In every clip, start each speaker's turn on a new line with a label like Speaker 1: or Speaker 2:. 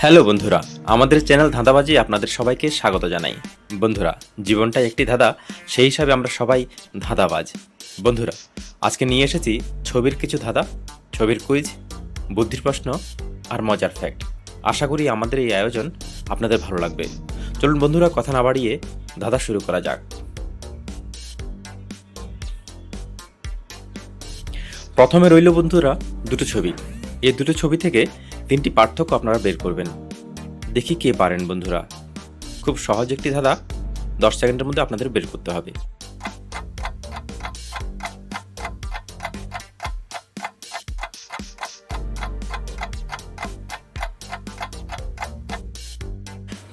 Speaker 1: Hello বন্ধুরা, আমাদের channel ধাঁধাবাজি আপনাদের সবাইকে স্বাগত জানাই। বন্ধুরা, জীবনটা একটি ধাঁধা, সেই হিসাবে আমরা সবাই ধাঁধাবাজ। বন্ধুরা, আজকে নিয়ে এসেছি ছবির কিছু ধাঁধা, ছবির কুইজ, বুদ্ধির প্রশ্ন আর মজার ফ্যাক্ট। আশা করি আমাদের এই আয়োজন আপনাদের ভালো লাগবে। চলুন বন্ধুরা, কথা না বাড়িয়ে ধাঁধা শুরু করা যাক। প্রথমে রইল বন্ধুরা দুটো ছবি। এই দুটো ছবি থেকে তিনটি পার্থক্য আপনারা বের করবেন। দেখি কে পারেন বন্ধুরা। খুব সহজ একটি ধাঁধা, 10 সেকেন্ডের মধ্যে আপনাদের বের করতে হবে।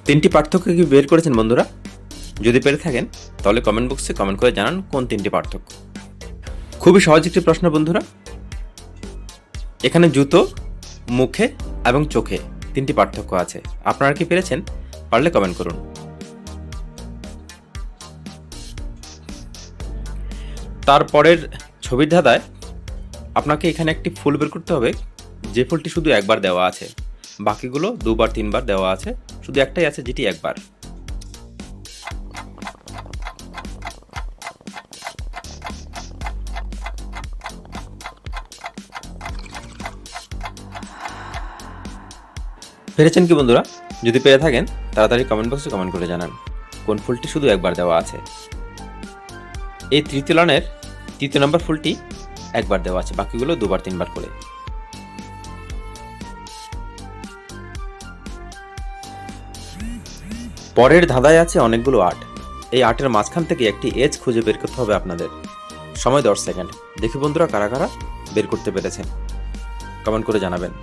Speaker 1: তিনটি পার্থক্য কি বের করেছেন বন্ধুরা? যদি পেরে থাকেন তাহলে কমেন্ট বক্সে কমেন্ট করে জানান কোন তিনটি পার্থক্য। খুবই সহজ একটি প্রশ্ন বন্ধুরা। এখানে জুতো, মুখে এবং চোখে তিনটি পার্থক্য আছে। আপনারা কি পেরেছেন? পারলে কমেন্ট করুন। তারপরের ছবির ধাঁধায় আপনাকে এখানে একটি ফুল বের করতে হবে, যে ফুলটি শুধু একবার দেওয়া আছে, বাকিগুলো দুবার তিনবার দেওয়া আছে, শুধু একটাই আছে যেটি একবার। পেরেছেন কি বন্ধুরা? যদি পেরে থাকেন তাড়াতাড়ি কমেন্ট বক্সে কমেন্ট করে জানান কোন ফুলটি শুধু একবার দেওয়া আছে। এই তৃতীয় লাইনের 3 নম্বর ফুলটি একবার দেওয়া আছে, বাকিগুলো দুবার তিনবার করে। পরের ধাঁধায় আছে অনেকগুলো আর্ট। এই আর্টের মাঝখান থেকে একটি এজ খুঁজে বের করতে হবে আপনাদের। সময় 10 সেকেন্ড। দেখি বন্ধুরা কারা কারা বের করতে পেরেছেন, কমেন্ট করে জানাবেন।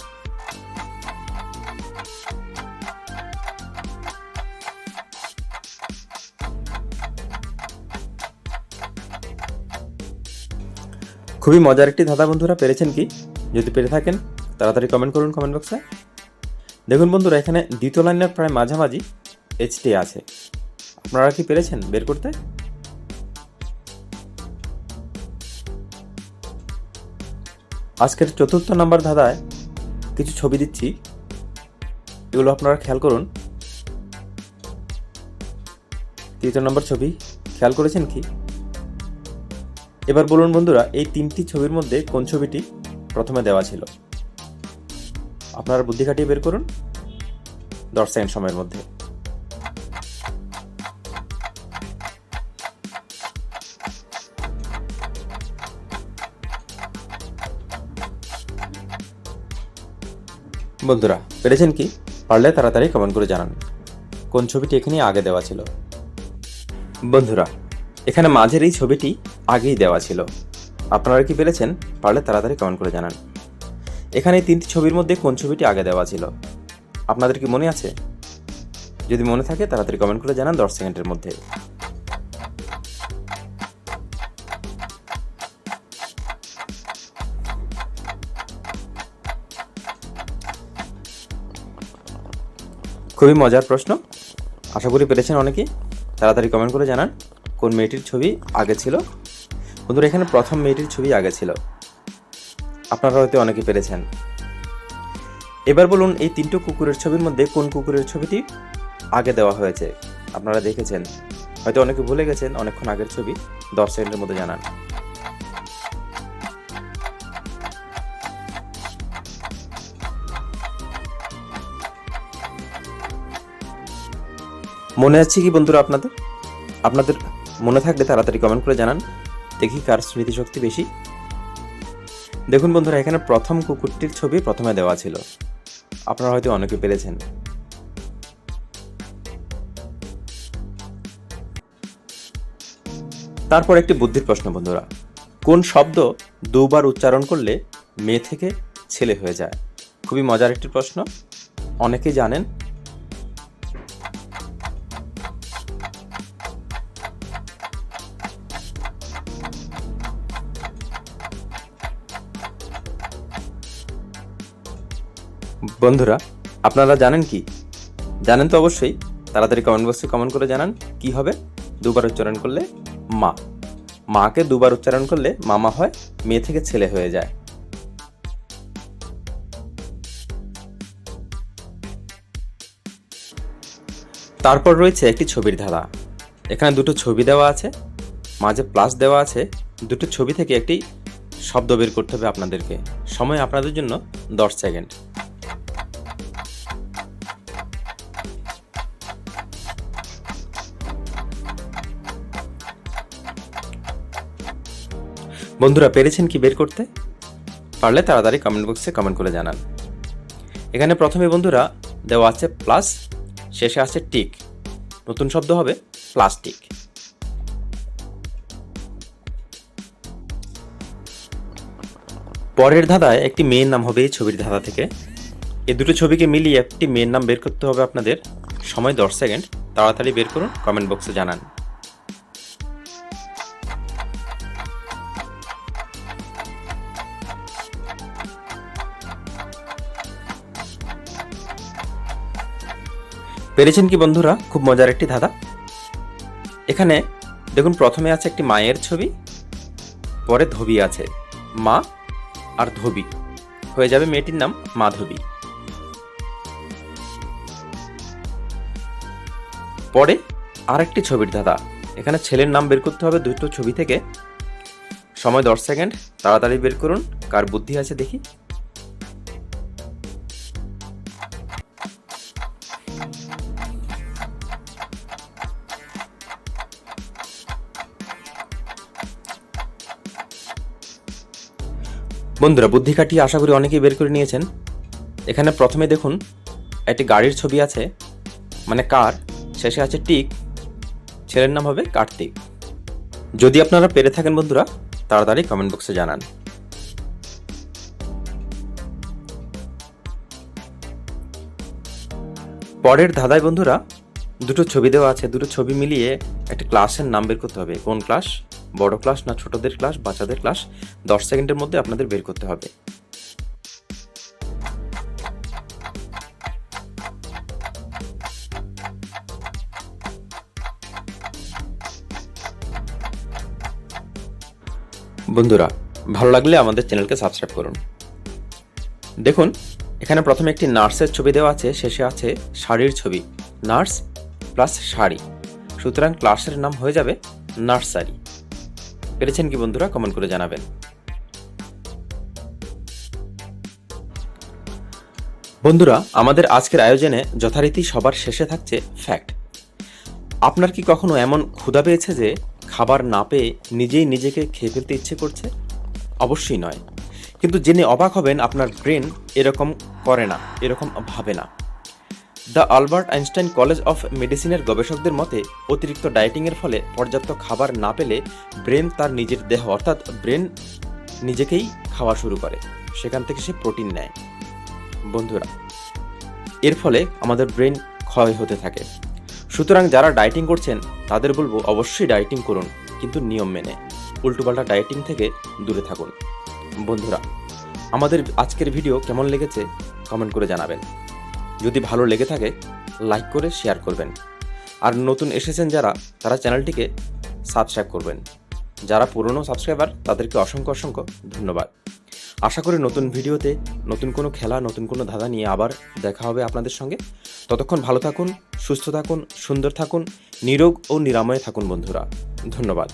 Speaker 1: খুবই মজার একটি ধাঁধা বন্ধুরা, পেরেছেন কি? যদি পেরে থাকেন তাড়াতাড়ি কমেন্ট করুন কমেন্ট বক্সে। দেখুন বন্ধুরা, এখানে দ্বিতীয় লাইনের প্রায় মাঝামাঝি এইচটি আছে। আপনারা কি পেরেছেন বের করতে? আজকের 4র্থ নাম্বার ধাঁধায় কিছু ছবি দিচ্ছি, এগুলো আপনারা খেয়াল করুন। 3য় নম্বর ছবি খেয়াল করেছেন কি? এবার বলুন বন্ধুরা, এই 3টি ছবির মধ্যে কোন ছবিটি প্রথমে দেওয়া ছিল? আপনারা বুদ্ধি খাটিয়ে বের করুন 10 সেকেন্ড সময়ের মধ্যে। বন্ধুরা পেরেছেন কি? পারলে তাড়াতাড়ি কমেন্ট করে জানান কোন ছবিটি এখানে আগে দেওয়া ছিল। বন্ধুরা, এখানে মাঝের এই ছবিটি আগেই দেওয়া ছিল। আপনারা কি পেরেছেন? পারলে তাড়াতাড়ি কমেন্ট করে জানান এখানে এই 3টি ছবির মধ্যে কোন ছবিটি আগে দেওয়া ছিল। আপনাদের কি মনে আছে? যদি মনে থাকে তাড়াতাড়ি কমেন্ট করে জানান 10 সেকেন্ডের মধ্যে। খুবই মজার প্রশ্ন, আশা করি পেরেছেন অনেকেই। তাড়াতাড়ি কমেন্ট করে জানান কোন মেয়েটির ছবি আগে ছিল। বন্ধুরা, এখানে প্রথম মেয়েটির ছবি আগে ছিল। আপনারা হয়তো অনেকে পেরেছেন। এবার বলুন, এই 3টো কুকুরের ছবির মধ্যে কোন কুকুরের ছবিটি আগে দেওয়া হয়েছে? আপনারা দেখেছেন, হয়তো অনেকে ভুলে গেছেন, অনেকক্ষণ আগের ছবি। 10 সেকেন্ডের মধ্যে জানান। মনে আছে কি বন্ধুরা আপনাদের? আপনাদের মনে থাকলে তাড়াতাড়ি কমেন্ট করে জানান, দেখি কার স্মৃতিশক্তি বেশি। দেখুন বন্ধুরা, এখানে প্রথম কুকুরটির ছবি প্রথমে দেওয়া ছিল। আপনারা হয়তো অনেকে পেরেছেন। তারপর একটি বুদ্ধির প্রশ্ন বন্ধুরা, কোন শব্দ দুবার উচ্চারণ করলে মেয়ে থেকে ছেলে হয়ে যায়? খুবই মজার একটি প্রশ্ন, অনেকেই জানেন। বন্ধুরা, আপনারা জানেন কি? জানেন তো অবশ্যই। তাড়াতাড়ি কমেন্ট বক্সে কমেন্ট করে জানান কি হবে দুবার উচ্চারণ করলে মা। মাকে দুবার উচ্চারণ করলে মামা হয়, মেয়ে থেকে ছেলে হয়ে যায়। তারপর রয়েছে একটি ছবির ধাঁধা। এখানে দুটো ছবি দেওয়া আছে, মাঝে প্লাস দেওয়া আছে। দুটো ছবি থেকে একটি শব্দ বের করতে হবে আপনাদেরকে। সময় আপনাদের জন্য 10 সেকেন্ড। বন্ধুরা, পেরেছেন কি বের করতে? পারলে তাড়াতাড়ি কমেন্ট বক্সে কমেন্ট করে জানান। এখানে প্রথমে বন্ধুরা দেওয়া আছে প্লাস, শেষে আছে টিক। নতুন শব্দ হবে প্লাস্টিক। পরের ধাঁধায় একটি মেয়ের নাম হবে এই ছবির ধাঁধা থেকে। এই দুটো ছবিকে মিলিয়ে একটি মেয়ের নাম বের করতে হবে আপনাদের। সময় 10 সেকেন্ড। তাড়াতাড়ি বের করুন, কমেন্ট বক্সে জানান। পেরেছেন কি বন্ধুরা? খুব মজার একটি ধাঁধা। এখানে দেখুন, প্রথমে আছে একটি মায়ের ছবি, পরে ধোবি আছে। মা আর ধোবি হয়ে যাবে মেয়েটির নাম মাধবী। পরে আরেকটি ছবির ধাঁধা। এখানে ছেলের নাম বের করতে হবে দুটো ছবি থেকে। সময় 10 সেকেন্ড। তাড়াতাড়ি বের করুন, কার বুদ্ধি আছে দেখি। বন্ধুরা, বুদ্ধি কাটিয়ে আশা করি অনেকেই বের করে নিয়েছেন। এখানে প্রথমে দেখুন একটি গাড়ির ছবি আছে, মানে কার। শেষে আছে টিক। ছেলের নাম হবে কার্তিক। যদি আপনারা পেরে থাকেন বন্ধুরা, তাড়াতাড়ি কমেন্ট বক্সে জানান। পরের ধাঁধায় বন্ধুরা দুটো ছবি দেওয়া আছে। দুটো ছবি মিলিয়ে একটা ক্লাসের নাম বের করতে হবে। কোন ক্লাস? বড় ক্লাস না ছোটদের ক্লাস, বাচ্চাদের ক্লাস? 10 সেকেন্ডের মধ্যে আপনাদের বের করতে হবে। বন্ধুরা, ভালো লাগলে আমাদের চ্যানেলকে সাবস্ক্রাইব করুন। দেখুন, এখানে প্রথমে একটি নার্সের ছবি দেওয়া আছে, শেষে আছে শাড়ির ছবি। নার্স প্লাস শাড়ি, সুতরাং ক্লাসের নাম হয়ে যাবে নার্সারি। পেরেছেন কি বন্ধুরা? কমেন্ট করে জানাবেন। বন্ধুরা, আমাদের আজকের আয়োজনে যথারীতি সবার শেষে থাকছে ফ্যাক্ট। আপনার কি কখনো এমন ক্ষুধা পেয়েছে যে খাবার না পেয়ে নিজেই নিজেকে খেয়ে ফেলতে ইচ্ছে করছে? অবশ্যই নয়। কিন্তু জেনে অবাক হবেন, আপনার ব্রেন এরকম করে না, এরকম ভাবে না। The Albert Einstein college of মেডিসিনের গবেষকদের মতে, অতিরিক্ত ডায়েটিংয়ের ফলে পর্যাপ্ত খাবার না পেলে ব্রেন তার নিজের দেহ অর্থাৎ ব্রেন নিজেকেই খাওয়া শুরু করে। সেখান থেকে সে প্রোটিন নেয়। বন্ধুরা, এর ফলে আমাদের ব্রেন ক্ষয় হতে থাকে। সুতরাং যারা ডায়েটিং করছেন তাদের বলবো, অবশ্যই ডায়েটিং করুন, কিন্তু নিয়ম মেনে। উল্টোপাল্টা ডায়েটিং থেকে দূরে থাকুন। বন্ধুরা, আমাদের আজকের ভিডিও কেমন লেগেছে কমেন্ট করে জানাবেন। যদি ভালো লেগে থাকে লাইক করে শেয়ার করবেন। আর নতুন এসেছেন যারা, তারা চ্যানেলটিকে সাবস্ক্রাইব করবেন। যারা পুরনো সাবস্ক্রাইবার তাদেরকে অসংখ্য অসংখ্য ধন্যবাদ। আশা করি নতুন ভিডিওতে নতুন কোনো খেলা, নতুন কোনো ধাঁধা নিয়ে আবার দেখা হবে আপনাদের সঙ্গে। ততক্ষণ ভালো থাকুন, সুস্থ থাকুন, সুন্দর থাকুন, নিরোগ ও নিরাময়ে থাকুন বন্ধুরা। ধন্যবাদ।